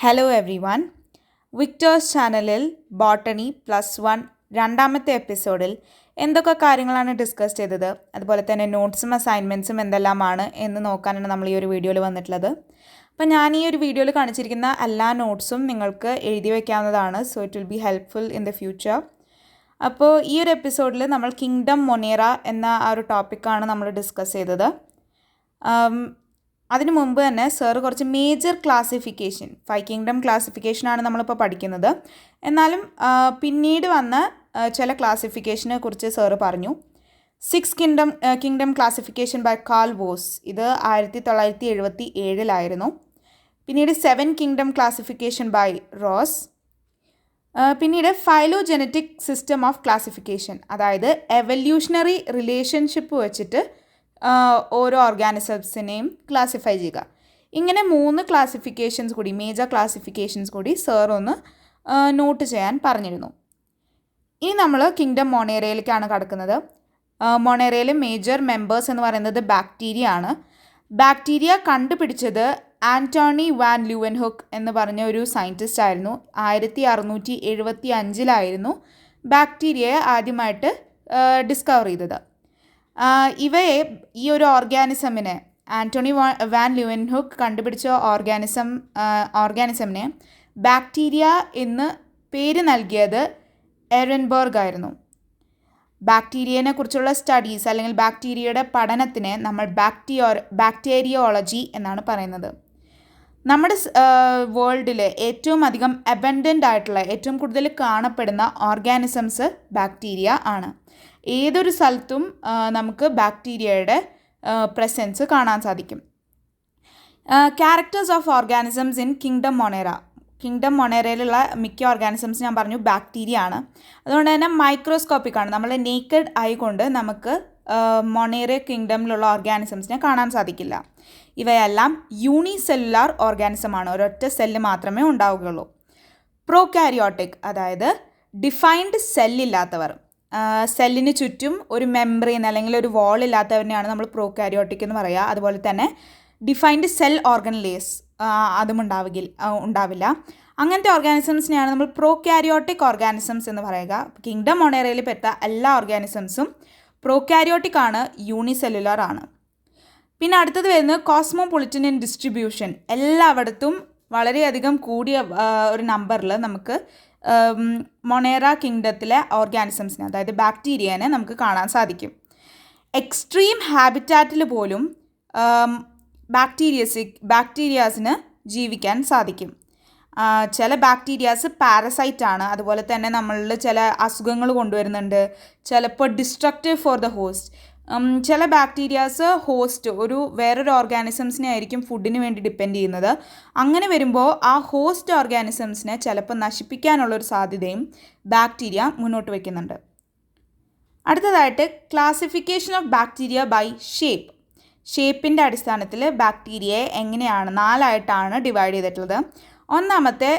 Hello every one. Victers ചാനലിൽ botany +1 രണ്ടാമത്തെ എപ്പിസോഡിൽ എന്തൊക്കെ കാര്യങ്ങളാണ് ഡിസ്കസ് ചെയ്തത്, അതുപോലെ തന്നെ നോട്ട്സും അസൈൻമെൻറ്റ്സും എന്തെല്ലാമാണ് എന്ന് നോക്കാനാണ് നമ്മൾ ഈ ഒരു വീഡിയോയിൽ വന്നിട്ടുള്ളത്. അപ്പോൾ ഞാൻ ഈ ഒരു വീഡിയോയിൽ കാണിച്ചിരിക്കുന്ന എല്ലാ നോട്ട്സും നിങ്ങൾക്ക് എഴുതി വയ്ക്കാവുന്നതാണ്. So it will be helpful in the future. അപ്പോൾ ഈ ഒരു എപ്പിസോഡിൽ നമ്മൾ കിങ്ഡം മൊണേറ എന്ന ആ ഒരു ടോപ്പിക്കാണ് നമ്മൾ ഡിസ്കസ് ചെയ്തത്. അതിനു മുമ്പ് തന്നെ സാറ് കുറച്ച് മേജർ ക്ലാസിഫിക്കേഷൻ, 5 കിങ്ഡം ക്ലാസിഫിക്കേഷനാണ് നമ്മളിപ്പോൾ പഠിക്കുന്നത്. എന്നാലും പിന്നീട് വന്ന ചില ക്ലാസിഫിക്കേഷനെ കുറിച്ച് സാറ് പറഞ്ഞു. 6 kingdom classification by Carl Woese, ഇത് 1977 പിന്നീട് 7 കിങ്ഡം ക്ലാസിഫിക്കേഷൻ ബൈ റോസ്. പിന്നീട് ഫൈലോജനറ്റിക് സിസ്റ്റം ഓഫ് ക്ലാസിഫിക്കേഷൻ, അതായത് എവല്യൂഷണറി റിലേഷൻഷിപ്പ് വെച്ചിട്ട് ഓരോ ഓർഗാനിസംസിനെയും ക്ലാസിഫൈ ചെയ്യുക. ഇങ്ങനെ 3 ക്ലാസിഫിക്കേഷൻസ് കൂടി, മേജർ ക്ലാസിഫിക്കേഷൻസ് കൂടി സാർ ഒന്ന് നോട്ട് ചെയ്യാൻ പറഞ്ഞിരുന്നു. ഇനി നമ്മൾ കിങ്ഡം മൊണേറയിലേക്കാണ് കടക്കുന്നത്. മൊണേറയിൽ മേജർ മെമ്പേഴ്സ് എന്ന് പറയുന്നത് ബാക്ടീരിയ ആണ്. ബാക്ടീരിയ കണ്ടുപിടിച്ചത് ആൻ്റോണി വാൻ ലൂവൻഹുക്ക് എന്ന് പറഞ്ഞ ഒരു സയൻറ്റിസ്റ്റ് ആയിരുന്നു. 1675 ബാക്ടീരിയയെ ആദ്യമായിട്ട് ഡിസ്കവർ ചെയ്തത്. ഇവയെ, ഈ ഒരു ഓർഗാനിസമിനെ, ആൻ്റോണി വാൻ ലൂവൻഹുക്ക് കണ്ടുപിടിച്ച ഓർഗാനിസമിനെ ബാക്ടീരിയ എന്ന് പേര് നൽകിയത് എറൻബർഗ് ആയിരുന്നു. ബാക്ടീരിയനെ കുറിച്ചുള്ള സ്റ്റഡീസ് അല്ലെങ്കിൽ ബാക്ടീരിയയുടെ പഠനത്തിനെ നമ്മൾ ബാക്ടീരിയോളജി എന്നാണ് പറയുന്നത്. നമ്മുടെ വേൾഡിൽ ഏറ്റവും അധികം അബൻഡൻ്റ് ആയിട്ടുള്ള, ഏറ്റവും കൂടുതൽ കാണപ്പെടുന്ന ഓർഗാനിസംസ് ബാക്ടീരിയ ആണ്. ഏതൊരു സ്ഥലത്തും നമുക്ക് ബാക്ടീരിയയുടെ പ്രസൻസ് കാണാൻ സാധിക്കും. Characters of organisms in kingdom Monera. Kingdom മൊണേറയിലുള്ള മിക്ക ഓർഗാനിസംസ് ഞാൻ പറഞ്ഞു ബാക്ടീരിയ ആണ്. അതുകൊണ്ട് തന്നെ മൈക്രോസ്കോപ്പിക് ആണ്. നമ്മൾ നേക്കഡ് ഐ കൊണ്ട് നമുക്ക് മൊണേറ കിങ്ഡമിലുള്ള ഓർഗാനിസംസിനെ കാണാൻ സാധിക്കില്ല. ഇവയെല്ലാം യൂണിസെല്ലുലാർ ഓർഗാനിസമാണ്, ഒരൊറ്റ സെല്ല് മാത്രമേ ഉണ്ടാവുകയുള്ളൂ. പ്രോകാരിയോട്ടിക്, അതായത് ഡിഫൈൻഡ് സെല്ലില്ലാത്തവർ, സെല്ലിന് ചുറ്റും ഒരു മെംബ്രെയിൻ അല്ലെങ്കിൽ ഒരു വാൾ ഇല്ലാത്തവരെയാണ് നമ്മൾ പ്രോകാരിയോട്ടിക് എന്ന് പറയുക. അതുപോലെ തന്നെ ഡിഫൈൻഡ് സെൽ ഓർഗനലേസ് അതും ഉണ്ടാവില്ല. അങ്ങനത്തെ ഓർഗാനിസംസിനെയാണ് നമ്മൾ പ്രോകാരിയോട്ടിക് ഓർഗാനിസംസ് എന്ന് പറയുക. കിങ്ഡം മൊണേറയിൽ പെട്ട എല്ലാ ഓർഗാനിസംസും പ്രോകാരിയോട്ടിക് ആണ്, യൂണിസെല്ലുലാർ ആണ്. പിന്നെ അടുത്തത് വരുന്നത് കോസ്മോപൊളിറ്റൻ ഇൻ ഡിസ്ട്രിബ്യൂഷൻ. എല്ലായിടത്തും വളരെയധികം കൂടിയ ഒരു നമ്പറിൽ നമുക്ക് മൊണേറ കിങ്ഡത്തിലെ ഓർഗാനിസംസിനെ, അതായത് ബാക്ടീരിയനെ നമുക്ക് കാണാൻ സാധിക്കും. എക്സ്ട്രീം ഹാബിറ്റാറ്റിൽ പോലും ബാക്ടീരിയാസിന് ജീവിക്കാൻ സാധിക്കും. ചില ബാക്ടീരിയാസ് പാരസൈറ്റ് ആണ്. അതുപോലെ തന്നെ നമ്മളിൽ ചില അസുഖങ്ങൾ കൊണ്ടുവരുന്നുണ്ട്. ചിലപ്പോൾ ഡിസ്ട്രക്റ്റീവ് ഫോർ ദ ഹോസ്റ്റ്. ചില ബാക്ടീരിയാസ് വേറൊരു ഓർഗാനിസംസിനെ ആയിരിക്കും ഫുഡിന് വേണ്ടി ഡിപ്പെൻഡ് ചെയ്യുന്നത്. അങ്ങനെ വരുമ്പോൾ ആ ഹോസ്റ്റ് ഓർഗാനിസംസിനെ ചിലപ്പോൾ നശിപ്പിക്കാനുള്ളൊരു സാധ്യതയും ബാക്ടീരിയ മുന്നോട്ട് വയ്ക്കുന്നുണ്ട്. അടുത്തതായിട്ട് classification of bacteria by shape. ഷേപ്പിൻ്റെ അടിസ്ഥാനത്തിൽ ബാക്ടീരിയയെ എങ്ങനെയാണ് 4 ആയിട്ടാണ് ഡിവൈഡ് ചെയ്തിട്ടുള്ളത്. ഒന്നാമത്തെ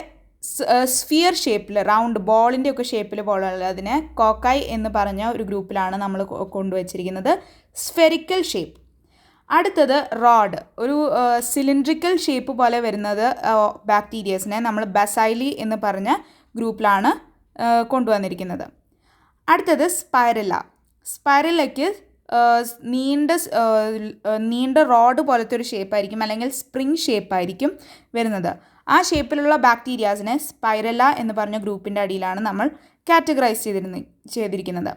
സ്ഫിയർ ഷേപ്പിൽ, റൗണ്ട് ബോളിൻ്റെ ഒക്കെ ഷേപ്പിൽ പോലുള്ളതിനെ കോക്കായി എന്ന് പറഞ്ഞ ഒരു ഗ്രൂപ്പിലാണ് നമ്മൾ കൊണ്ടുവച്ചിരിക്കുന്നത്. Spherical shape. അടുത്തത് റോഡ്, ഒരു സിലിണ്ട്രിക്കൽ ഷേപ്പ് പോലെ വരുന്നത് ബാക്ടീരിയസിനെ നമ്മൾ ബസൈലി എന്ന് പറഞ്ഞ ഗ്രൂപ്പിലാണ് കൊണ്ടുവന്നിരിക്കുന്നത്. അടുത്തത് സ്പൈറല. സ്പൈറലയ്ക്ക് നീണ്ട റോഡ് പോലത്തെ ഒരു ഷേപ്പായിരിക്കും, അല്ലെങ്കിൽ സ്പ്രിങ് ഷേപ്പായിരിക്കും വരുന്നത്. ആ ഷേപ്പിലുള്ള ബാക്ടീരിയാസിനെ സ്പൈറല എന്ന് പറഞ്ഞ ഗ്രൂപ്പിൻ്റെ അടിയിലാണ് നമ്മൾ കാറ്റഗറൈസ് ചെയ്തിരിക്കുന്നത്.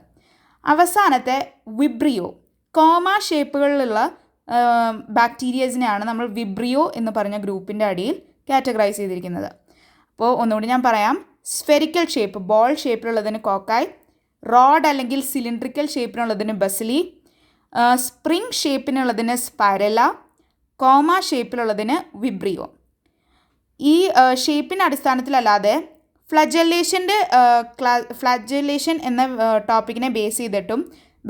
അവസാനത്തെ വിബ്രിയോ, കോമ ഷേപ്പുകളിലുള്ള ബാക്ടീരിയസിനെയാണ് നമ്മൾ വിബ്രിയോ എന്ന് പറഞ്ഞ ഗ്രൂപ്പിൻ്റെ അടിയിൽ കാറ്റഗറൈസ് ചെയ്തിരിക്കുന്നത്. അപ്പോൾ ഒന്നുകൂടി ഞാൻ പറയാം. സ്ഫെറിക്കൽ ഷേപ്പ്, ബോൾ ഷേപ്പിലുള്ളതിന് കോക്കായ്, റോഡ് അല്ലെങ്കിൽ സിലിണ്ട്രിക്കൽ ഷേപ്പിനുള്ളതിന് ബസിലി, സ്പ്രിങ് ഷേപ്പിനുള്ളതിന് സ്പൈറല, കോമ ഷേപ്പിലുള്ളതിന് വിബ്രിയോ. ഈ ഷേപ്പിൻ്റെ അടിസ്ഥാനത്തിലല്ലാതെ ഫ്ലജല്ലേഷൻ എന്ന ടോപ്പിക്കിനെ ബേസ് ചെയ്തിട്ടും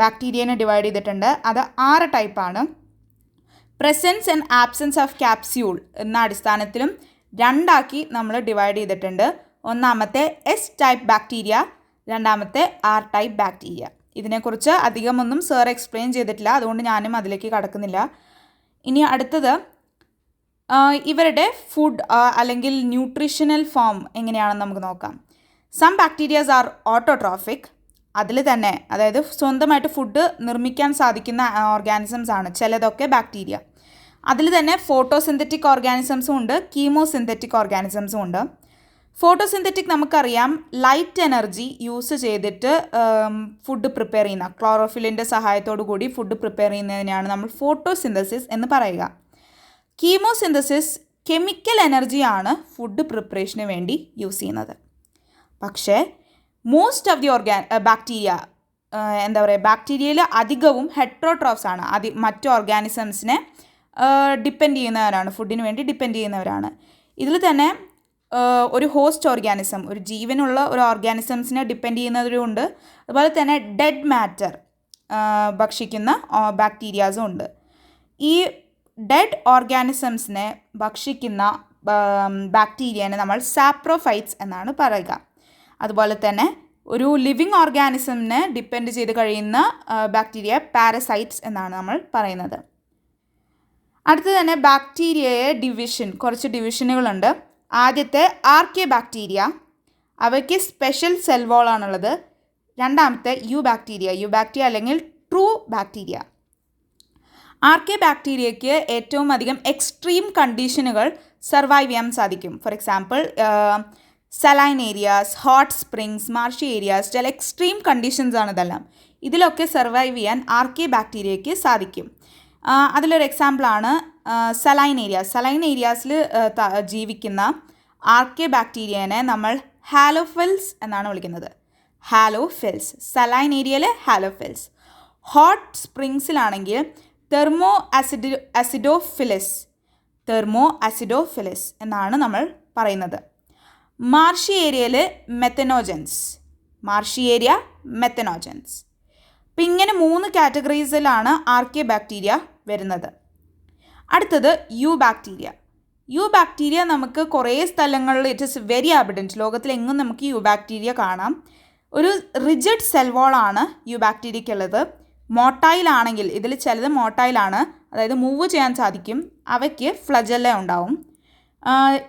ബാക്ടീരിയനെ ഡിവൈഡ് ചെയ്തിട്ടുണ്ട്. അത് 6 ടൈപ്പാണ്. Presence and absence of capsule എന്ന അടിസ്ഥാനത്തിലും 2 ആക്കി നമ്മൾ ഡിവൈഡ് ചെയ്തിട്ടുണ്ട്. ഒന്നാമത്തെ എസ് ടൈപ്പ് ബാക്ടീരിയ, രണ്ടാമത്തെ ആർ ടൈപ്പ് ബാക്ടീരിയ. ഇതിനെക്കുറിച്ച് അധികമൊന്നും സാർ എക്സ്പ്ലെയിൻ ചെയ്തിട്ടില്ല, അതുകൊണ്ട് ഞാനും അതിലേക്ക് കടക്കുന്നില്ല. ഇനി അടുത്തത് ഇവരുടെ ഫുഡ് അല്ലെങ്കിൽ ന്യൂട്രീഷണൽ ഫോം എങ്ങനെയാണെന്ന് നമുക്ക് നോക്കാം. Some bacterias are autotrophic. അതിൽ തന്നെ അതായത് സ്വന്തമായിട്ട് ഫുഡ് നിർമ്മിക്കാൻ സാധിക്കുന്ന ഓർഗാനിസംസ് ആണ് ചിലതൊക്കെ ബാക്ടീരിയ. അതിൽ തന്നെ ഫോട്ടോസിന്തറ്റിക് ഓർഗാനിസംസും ഉണ്ട്, കീമോസിന്തറ്റിക് ഓർഗാനിസംസും ഉണ്ട്. ഫോട്ടോസിന്തറ്റിക് നമുക്കറിയാം, ലൈറ്റ് എനർജി യൂസ് ചെയ്തിട്ട് ഫുഡ് പ്രിപ്പയർ ചെയ്യുന്ന, ക്ലോറോഫിലിൻ്റെ സഹായത്തോടു കൂടി ഫുഡ് പ്രിപ്പയർ ചെയ്യുന്നതിനാണ് നമ്മൾ ഫോട്ടോസിന്തസിസ് എന്ന് പറയുക. കീമോസിന്തസിസ് കെമിക്കൽ എനർജിയാണ് ഫുഡ് പ്രിപ്പറേഷന് വേണ്ടി യൂസ് ചെയ്യുന്നത്. പക്ഷേ മോസ്റ്റ് ഓഫ് ദി ബാക്ടീരിയ ബാക്ടീരിയയിൽ അധികവും ഹെട്രോട്രോഫ്സ് ആണ്. മറ്റ് ഓർഗാനിസംസിനെ ഡിപ്പെൻഡ് ചെയ്യുന്നവരാണ്, ഫുഡിന് വേണ്ടി ഡിപ്പെൻഡ് ചെയ്യുന്നവരാണ്. ഇതിൽ തന്നെ ഒരു ഹോസ്റ്റ് ഓർഗാനിസം, ഒരു ജീവനുള്ള ഒരു ഓർഗാനിസംസിനെ ഡിപ്പെൻഡ് ചെയ്യുന്നവരുമുണ്ട്. അതുപോലെ തന്നെ ഡെഡ് മാറ്റർ ഭക്ഷിക്കുന്ന ബാക്ടീരിയാസും ഉണ്ട്. ഈ ഡെഡ് ഓർഗാനിസംസിനെ ഭക്ഷിക്കുന്ന ബാക്ടീരിയനെ നമ്മൾ സാപ്രോഫൈറ്റ്സ് എന്നാണ് പറയുക. അതുപോലെ തന്നെ ഒരു ലിവിങ് ഓർഗാനിസമിനെ ഡിപ്പെൻഡ് ചെയ്ത് കഴിയുന്ന ബാക്ടീരിയ പാരസൈറ്റ്സ് എന്നാണ് നമ്മൾ പറയുന്നത്. അടുത്ത് തന്നെ ബാക്ടീരിയയെ കുറച്ച് ഡിവിഷനുകളുണ്ട്. ആദ്യത്തെ ആർക്കെ ബാക്ടീരിയ, അവയ്ക്ക് സ്പെഷ്യൽ സെൽ വോളാണുള്ളത്. രണ്ടാമത്തെ യു ബാക്ടീരിയ അല്ലെങ്കിൽ ട്രൂ ബാക്ടീരിയ. ആർക്കെ ബാക്ടീരിയയ്ക്ക് ഏറ്റവും അധികം എക്സ്ട്രീം കണ്ടീഷനുകൾ സർവൈവ് ചെയ്യാൻ സാധിക്കും. For example saline areas, hot springs, marshy areas, ചില എക്സ്ട്രീം കണ്ടീഷൻസ് ആണ് ഇതെല്ലാം. ഇതിലൊക്കെ സർവൈവ് ചെയ്യാൻ ആർക്കെ ബാക്ടീരിയയ്ക്ക് സാധിക്കും. അതിലൊരു എക്സാമ്പിളാണ് സലൈൻ ഏരിയാസ്. സലൈൻ ഏരിയാസിൽ ജീവിക്കുന്ന ആർക്കെ ബാക്ടീരിയനെ നമ്മൾ ഹാലോഫിൽസ് എന്നാണ് വിളിക്കുന്നത്. ഹാലോഫിൽസ്, സലൈൻ ഏരിയയിലെ ഹാലോഫിൽസ്. ഹോട്ട് സ്പ്രിങ്സിലാണെങ്കിൽ തെർമോ ആസിഡോഫിലിസ് എന്നാണ് നമ്മൾ പറയുന്നത്. മാർഷി ഏരിയയിൽ മെത്തനോജൻസ്. അപ്പം ഇങ്ങനെ 3 കാറ്റഗറീസിലാണ് ആർക്കെ ബാക്ടീരിയ വരുന്നത്. അടുത്തത് യു ബാക്ടീരിയ നമുക്ക് കുറേ സ്ഥലങ്ങളിൽ ഇറ്റ് ഇസ് വെരി അബഡൻറ്റ്. ലോകത്തിലെങ്ങും നമുക്ക് യു ബാക്ടീരിയ കാണാം. ഒരു റിജിഡ് സെൽ വോളാണ് യു ബാക്ടീരിയയ്ക്കുള്ളത്. മോട്ടൈലാണെങ്കിൽ, ഇതിൽ ചിലത് മോട്ടൈലാണ്, അതായത് മൂവ് ചെയ്യാൻ സാധിക്കും. അവയ്ക്ക് ഫ്ലജല്ല ഉണ്ടാവും.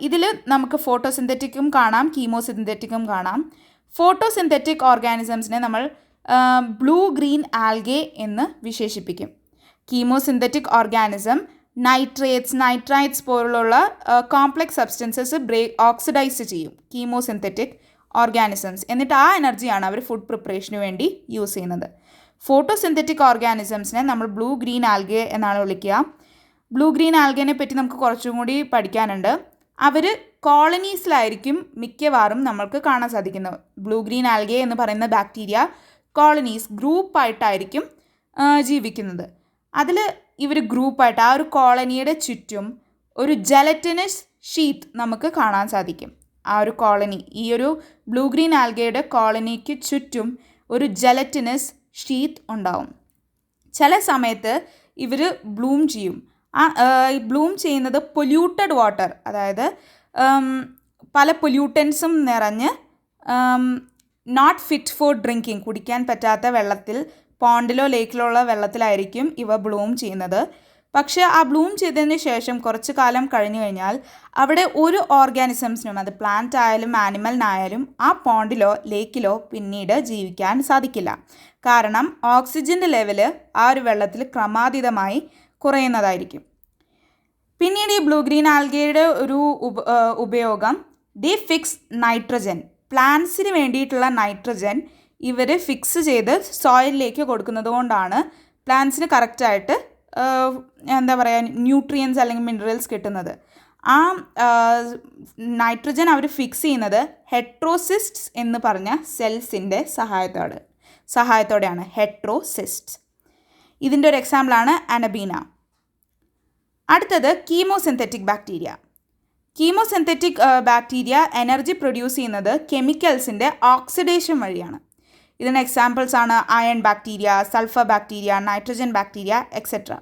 ഇതിൽ നമുക്ക് ഫോട്ടോസിന്തറ്റിക്കും കാണാം, കീമോസിന്തറ്റിക്കും കാണാം. ഫോട്ടോസിന്തറ്റിക് ഓർഗാനിസംസിനെ നമ്മൾ ബ്ലൂ ഗ്രീൻ ആൽഗെ എന്ന് വിശേഷിപ്പിക്കും. കീമോസിന്തറ്റിക് ഓർഗാനിസം നൈട്രൈറ്റ്സ് പോലുള്ള കോംപ്ലക്സ് സബ്സ്റ്റൻസസ് ഓക്സിഡൈസ് ചെയ്യും കീമോസിന്തറ്റിക് ഓർഗാനിസംസ്. എന്നിട്ട് ആ എനർജിയാണ് അവർ ഫുഡ് പ്രിപ്പറേഷന് വേണ്ടി യൂസ് ചെയ്യുന്നത്. ഫോട്ടോസിന്തറ്റിക് ഓർഗാനിസംസിനെ നമ്മൾ ബ്ലൂ ഗ്രീൻ ആൽഗെ എന്നാണ് വിളിക്കുക. ബ്ലൂ ഗ്രീൻ ആൽഗേനെ പറ്റി നമുക്ക് കുറച്ചും കൂടി പഠിക്കാനുണ്ട്. അവർ കോളനീസിലായിരിക്കും മിക്കവാറും നമ്മൾക്ക് കാണാൻ സാധിക്കുന്നത്. ബ്ലൂ ഗ്രീൻ ആൽഗെ എന്ന് പറയുന്ന ബാക്ടീരിയ കോളനീസ്, ഗ്രൂപ്പായിട്ടായിരിക്കും ജീവിക്കുന്നത്. അതിൽ ഇവർ ഗ്രൂപ്പായിട്ട് ആ ഒരു കോളനിയുടെ ചുറ്റും ഒരു ജലറ്റിനസ് ഷീത്ത് നമുക്ക് കാണാൻ സാധിക്കും. ആ ഒരു കോളനി, ഈ ഒരു ബ്ലൂ ഗ്രീൻ ആൽഗയുടെ കോളനിക്ക് ചുറ്റും ഒരു ജലറ്റിനസ് ഷീത്ത് ഉണ്ടാവും. ചില സമയത്ത് ഇവർ ബ്ലൂം ചെയ്യും. ബ്ലൂം ചെയ്യുന്നത് പൊല്യൂട്ടഡ് വാട്ടർ, അതായത് പല പൊല്യൂട്ടൻസും നിറഞ്ഞ് നോട്ട് ഫിറ്റ് ഫോർ ഡ്രിങ്കിങ്, കുടിക്കാൻ പറ്റാത്ത വെള്ളത്തിൽ, പോണ്ടിലോ ലേക്കിലോ ഉള്ള വെള്ളത്തിലായിരിക്കും ഇവ ബ്ലൂം ചെയ്യുന്നത്. പക്ഷേ ആ ബ്ലൂം ചെയ്തതിന് ശേഷം കുറച്ച് കാലം കഴിഞ്ഞു കഴിഞ്ഞാൽ അവിടെ ഒരു ഓർഗാനിസംസിനും, അത് പ്ലാന്റ് ആയാലും ആനിമലിനായാലും, ആ പോണ്ടിലോ ലേക്കിലോ പിന്നീട് ജീവിക്കാൻ സാധിക്കില്ല. കാരണം ഓക്സിജൻ്റെ ലെവല് ആ ഒരു വെള്ളത്തിൽ ക്രമാതീതമായി കുറയുന്നതായിരിക്കും. പിന്നീട് ഈ ബ്ലൂ ഗ്രീൻ ആൽഗയുടെ ഒരു ഉപയോഗം, ദി ഫിക്സ് നൈട്രജൻ, പ്ലാന്റ്സിന് വേണ്ടിയിട്ടുള്ള നൈട്രജൻ ഇവർ ഫിക്സ് ചെയ്ത് സോയിലിലേക്ക് കൊടുക്കുന്നത് കൊണ്ടാണ് പ്ലാന്റ്സിന് കറക്റ്റായിട്ട് ന്യൂട്രിയൻസ് അല്ലെങ്കിൽ മിനറൽസ് കിട്ടുന്നത്. ആ നൈട്രജൻ അവർ ഫിക്സ് ചെയ്യുന്നത് ഹെട്രോസിസ്റ്റ്സ് എന്ന് പറഞ്ഞ സെൽസിൻ്റെ സഹായത്തോടെയാണ്. ഹെട്രോസിസ്റ്റ്സ്. ഇതിൻ്റെ ഒരു എക്സാമ്പിളാണ് അനബീന. അടുത്തത് chemosynthetic bacteria. Chemosynthetic bacteria energy produce ചെയ്യുന്നത് കെമിക്കൽസിൻ്റെ ഓക്സിഡേഷൻ വഴിയാണ്. ഇതിന് എക്സാമ്പിൾസ് ആണ് iron bacteria, sulphur bacteria, nitrogen bacteria etcetera.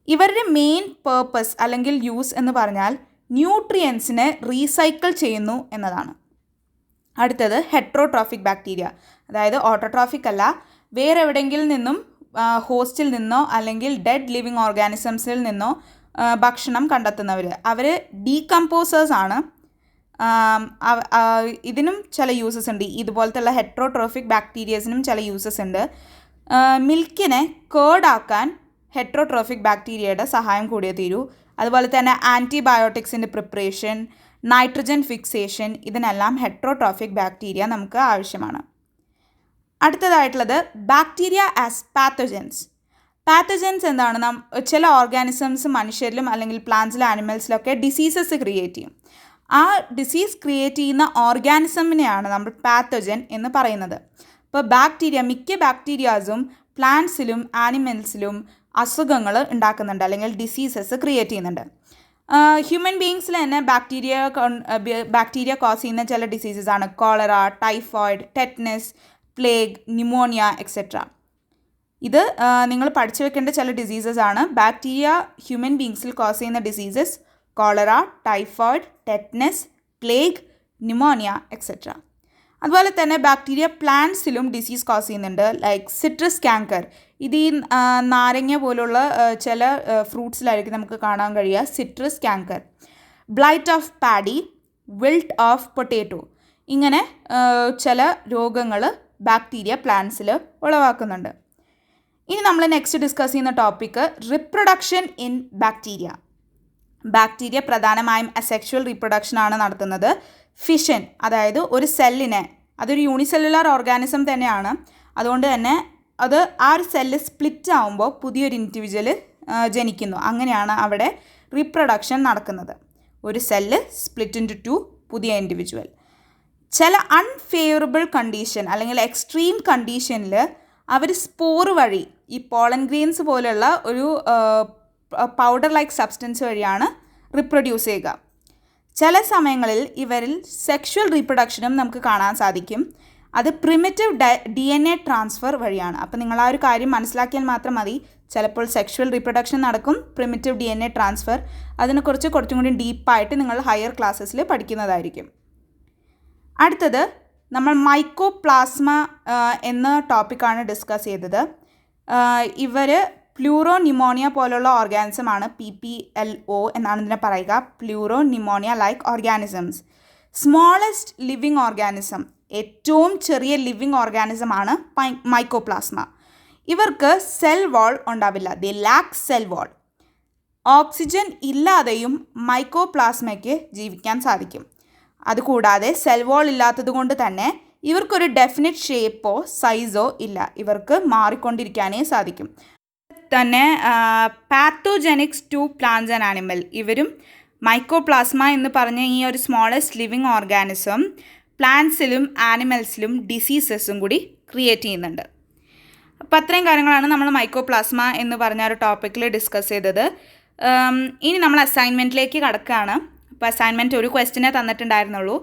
ഇവരുടെ മെയിൻ പേർപ്പസ് അല്ലെങ്കിൽ യൂസ് എന്ന് പറഞ്ഞാൽ ന്യൂട്രിയൻസിനെ റീസൈക്കിൾ ചെയ്യുന്നു എന്നതാണ്. അടുത്തത് ഹെട്രോട്രോഫിക് ബാക്ടീരിയ, അതായത് ഓട്ടോട്രോഫിക് അല്ല, വേറെ എവിടെയെങ്കിലും നിന്നും ഹോസ്റ്റിൽ നിന്നോ അല്ലെങ്കിൽ ഡെഡ് ലിവിങ് ഓർഗാനിസംസിൽ നിന്നോ ഭക്ഷണം കണ്ടെത്തുന്നവർ. അവർ ഡീകമ്പോസേഴ്സ് ആണ്. ഇതിനും ചില യൂസസ് ഉണ്ട്. ഇതുപോലത്തെ ഹെട്രോട്രോഫിക് ബാക്ടീരിയസിനും ചില യൂസസ് ഉണ്ട്. മിൽക്കിനെ കേർഡാക്കാൻ ഹെട്രോട്രോഫിക് ബാക്ടീരിയയുടെ സഹായം കൂടിയേ തീരൂ. അതുപോലെ തന്നെ ആൻറ്റിബയോട്ടിക്സിൻ്റെ പ്രിപ്പറേഷൻ, നൈട്രജൻ ഫിക്സേഷൻ, ഇതിനെല്ലാം ഹെട്രോട്രോഫിക് ബാക്ടീരിയ നമുക്ക് ആവശ്യമാണ്. അടുത്തതായിട്ടുള്ളത് ബാക്ടീരിയ ആസ് പാത്തജൻസ്. പാത്തജൻസ് എന്താണ്? ചില ഓർഗാനിസംസ് മനുഷ്യരിലും അല്ലെങ്കിൽ പ്ലാന്റ്സിലും ആനിമൽസിലൊക്കെ ഡിസീസസ് ക്രിയേറ്റ് ചെയ്യും. ആ ഡിസീസ് ക്രിയേറ്റ് ചെയ്യുന്ന ഓർഗാനിസമിനെയാണ് നമ്മൾ പാത്തജൻ എന്ന് പറയുന്നത്. ഇപ്പോൾ മിക്ക ബാക്ടീരിയാസും പ്ലാന്റ്സിലും ആനിമൽസിലും അസുഖങ്ങൾ ഉണ്ടാക്കുന്നുണ്ട് അല്ലെങ്കിൽ ഡിസീസസ് ക്രിയേറ്റ് ചെയ്യുന്നുണ്ട്. ഹ്യൂമൻ ബീയിങ്സിൽ തന്നെ ബാക്ടീരിയ കോസ് ചെയ്യുന്ന ചില ഡിസീസസ് ആണ് cholera, typhoid, tetanus, plague, pneumonia etcetera. ഇത് നിങ്ങൾ പഠിച്ചു വെക്കേണ്ട ചില ഡിസീസസ് ആണ്. ബാക്ടീരിയ ഹ്യൂമൻ ബീയിങ്സിൽ കോസ് ചെയ്യുന്ന diseases cholera, typhoid, tetanus, plague, pneumonia etcetera. അതുപോലെ തന്നെ ബാക്ടീരിയ പ്ലാന്റ്സിലും ഡിസീസ് കോസ് ചെയ്യുന്നുണ്ട്. Like citrus Kanker. ഇത് ഈ നാരങ്ങ പോലുള്ള ചില ഫ്രൂട്ട്സിലായിരിക്കും നമുക്ക് കാണാൻ കഴിയുക citrus Kanker. Blight of paddy, wilt of potato. ഇങ്ങനെ ചില രോഗങ്ങൾ ബാക്ടീരിയ പ്ലാന്റ്സിൽ ഉളവാക്കുന്നുണ്ട്. ഇനി നമ്മൾ നെക്സ്റ്റ് ഡിസ്കസ് ചെയ്യുന്ന topic reproduction in bacteria. Bacteria പ്രധാനമായും അസെക്ഷുവൽ റീപ്രൊഡക്ഷനാണ് നടത്തുന്നത്. ഫിഷൻ, അതായത് ഒരു സെല്ലിനെ, അതൊരു യൂണിസെല്ലുലാർ ഓർഗാനിസം തന്നെയാണ്. അതുകൊണ്ട് തന്നെ ആ ഒരു സെല്ല് സ്പ്ലിറ്റ് ആവുമ്പോൾ പുതിയൊരു ഇൻഡിവിജ്വൽ ജനിക്കുന്നു. അങ്ങനെയാണ് അവിടെ റീപ്രൊഡക്ഷൻ നടക്കുന്നത്. ഒരു സെല്ല് സ്പ്ലിറ്റ് ഇൻറ്റു 2, പുതിയ ഇൻഡിവിജ്വൽ. ചില അൺഫേവറബിൾ കണ്ടീഷൻ അല്ലെങ്കിൽ എക്സ്ട്രീം കണ്ടീഷനിൽ അവർ സ്പോർ വഴി ഈ പോളൻ ഗ്രെയിൻസ് പോലെയുള്ള ഒരു പൗഡർ ലൈക്ക് സബ്സ്റ്റൻസ് വഴിയാണ് റിപ്രൊഡ്യൂസ് ചെയ്യുക. ചില സമയങ്ങളിൽ ഇവരിൽ സെക്ഷുവൽ റീപ്രൊഡക്ഷനും നമുക്ക് കാണാൻ സാധിക്കും. അത് പ്രിമിറ്റീവ് DNA ട്രാൻസ്ഫർ വഴിയാണ്. അപ്പോൾ നിങ്ങൾ ആ ഒരു കാര്യം മനസ്സിലാക്കിയാൽ മാത്രം മതി. ചിലപ്പോൾ സെക്ഷുവൽ റീപ്രൊഡക്ഷൻ നടക്കും, പ്രിമിറ്റീവ് DNA ട്രാൻസ്ഫർ. അതിനെക്കുറിച്ച് കുറച്ചും കൂടി ഡീപ്പായിട്ട് നിങ്ങൾ ഹയർ ക്ലാസ്സസിൽ പഠിക്കുന്നതായിരിക്കും. അടുത്തത് നമ്മൾ മൈക്കോപ്ലാസ്മ എന്ന ടോപ്പിക്കാണ് ഡിസ്കസ് ചെയ്തത്. ഇവർ പ്ലൂറോ ന്യൂമോണിയ പോലുള്ള ഓർഗാനിസമാണ്. PPLO എന്നാണ് ഇതിനെ പറയുക. Pleuro pneumonia like organisms. Smallest living organism, ഏറ്റവും ചെറിയ ലിവിങ് ഓർഗാനിസമാണ് മൈക്കോപ്ലാസ്മ. ഇവർക്ക് സെൽ വാൾ ഉണ്ടാവില്ല. ദേ ലാക്ക് സെൽ വാൾ. ഓക്സിജൻ ഇല്ലാതെയും മൈക്കോപ്ലാസ്മയ്ക്ക് ജീവിക്കാൻ സാധിക്കും. അതുകൂടാതെ സെൽ വാൾ ഇല്ലാത്തത് കൊണ്ട് തന്നെ ഇവർക്കൊരു ഡെഫിനിറ്റ് ഷേപ്പോ സൈസോ ഇല്ല. ഇവർക്ക് മാറിക്കൊണ്ടിരിക്കാനേ സാധിക്കും. തന്നെ പാത്തോജെനിക്സ് ടു പ്ലാന്റ്സ് ആൻഡ് ആനിമൽ. ഇവരും മൈക്കോപ്ലാസ്മ എന്ന് പറഞ്ഞ ഈ ഒരു സ്മോളസ്റ്റ് ലിവിങ് ഓർഗാനിസം പ്ലാന്റ്സിലും ആനിമൽസിലും ഡിസീസസും കൂടി ക്രിയേറ്റ് ചെയ്യുന്നുണ്ട്. അപ്പോൾ അത്രയും കാര്യങ്ങളാണ് നമ്മൾ മൈക്കോപ്ലാസ്മ എന്ന് പറഞ്ഞ ഒരു ടോപ്പിക്കിൽ ഡിസ്കസ് ചെയ്തത്. ഇനി നമ്മൾ അസൈൻമെൻറ്റിലേക്ക് കടക്കുകയാണ്. അപ്പോൾ അസൈൻമെൻറ്റ് ഒരു ക്വസ്റ്റിനെ തന്നിട്ടുണ്ടായിരുന്നുള്ളൂ.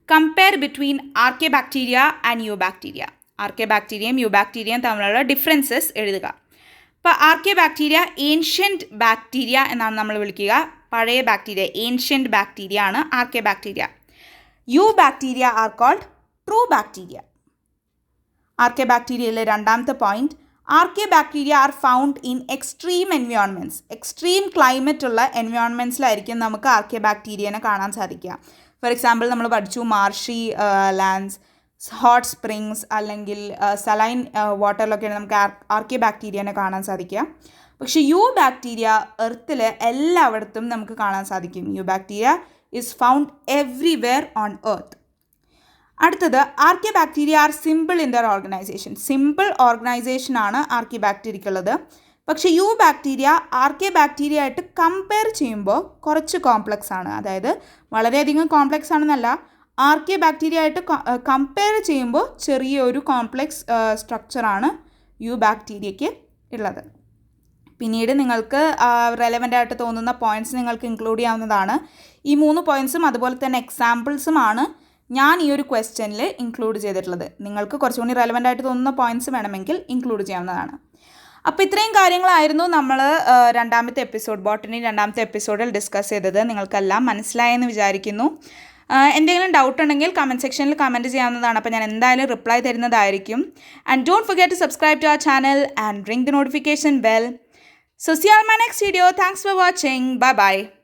Compare between archaebacteria and eubacteria. ആർക്കെ ബാക്ടീരിയയും യു ബാക്ടീരിയയും തമ്മിലുള്ള ഡിഫറൻസസ് എഴുതുക. അപ്പോൾ ആർക്കെ ബാക്ടീരിയ ഏൻഷ്യൻറ്റ് ബാക്ടീരിയ എന്നാണ് നമ്മൾ വിളിക്കുക. പഴയ ബാക്ടീരിയ, ഏൻഷ്യൻറ്റ് ബാക്ടീരിയ ആണ് archaebacteria. Eubacteria are called true bacteria. ആർക്കെ ബാക്ടീരിയയിലെ രണ്ടാമത്തെ point, archaebacteria are found in extreme environments. Extreme climate ഉള്ള എൻവയോൺമെൻറ്റ്സിലായിരിക്കും നമുക്ക് ആർക്കെ ബാക്ടീരിയനെ കാണാൻ സാധിക്കുക. ഫോർ എക്സാമ്പിൾ നമ്മൾ പഠിച്ചു മാർഷി ലാൻഡ്സ്, ഹോട്ട് സ്പ്രിങ്സ് അല്ലെങ്കിൽ സലൈൻ വാട്ടറിലൊക്കെയാണ് നമുക്ക് ആർക്കെ ബാക്ടീരിയനെ കാണാൻ സാധിക്കുക. പക്ഷേ യു ബാക്ടീരിയ എർത്തിൽ എല്ലായിടത്തും നമുക്ക് കാണാൻ സാധിക്കും. Eubacteria is found everywhere on earth. അടുത്തത് archaebacteria are simple in their organisation. Simple organisation ആണ് ആർക്കെ ബാക്ടീരിയക്കുള്ളത്. പക്ഷേ യു ബാക്ടീരിയ ആർക്കെ ബാക്ടീരിയ ആയിട്ട് കമ്പയർ ചെയ്യുമ്പോൾ കുറച്ച് കോംപ്ലക്സ് ആണ്. അതായത് വളരെയധികം കോംപ്ലക്സ് ആണെന്നല്ല, ആർക്കെ ബാക്ടീരിയ ആയിട്ട് കമ്പയർ ചെയ്യുമ്പോൾ ചെറിയൊരു കോംപ്ലക്സ് സ്ട്രക്ചറാണ് യു ബാക്ടീരിയയ്ക്ക് ഉള്ളത്. പിന്നീട് നിങ്ങൾക്ക് റെലവൻ്റ് ആയിട്ട് തോന്നുന്ന പോയിൻറ്റ്സ് നിങ്ങൾക്ക് ഇൻക്ലൂഡ് ചെയ്യാവുന്നതാണ്. ഈ 3 പോയിൻറ്റ്സും അതുപോലെ തന്നെ എക്സാമ്പിൾസുമാണ് ഞാൻ ഈ ഒരു ക്വസ്റ്റ്യനിൽ ഇൻക്ലൂഡ് ചെയ്തിട്ടുള്ളത്. നിങ്ങൾക്ക് കുറച്ചുകൂടി റെലവൻ്റ് ആയിട്ട് തോന്നുന്ന പോയിൻറ്റ്സ് വേണമെങ്കിൽ ഇൻക്ലൂഡ് ചെയ്യാവുന്നതാണ്. അപ്പോൾ ഇത്രയും കാര്യങ്ങളായിരുന്നു നമ്മൾ രണ്ടാമത്തെ എപ്പിസോഡ്, ബോട്ടണി രണ്ടാമത്തെ എപ്പിസോഡിൽ ഡിസ്കസ് ചെയ്തത്. നിങ്ങൾക്കെല്ലാം മനസ്സിലായെന്ന് വിചാരിക്കുന്നു. എന്തെങ്കിലും ഡൗട്ട് ഉണ്ടെങ്കിൽ കമൻറ്റ് സെക്ഷനിൽ കമൻറ്റ് ചെയ്യാവുന്നതാണ്. അപ്പോൾ ഞാൻ എന്തായാലും റിപ്ലൈ തരുന്നതായിരിക്കും. And don't forget to subscribe to our channel and ring the notification bell. So see you on my next video. Thanks for watching. Bye bye.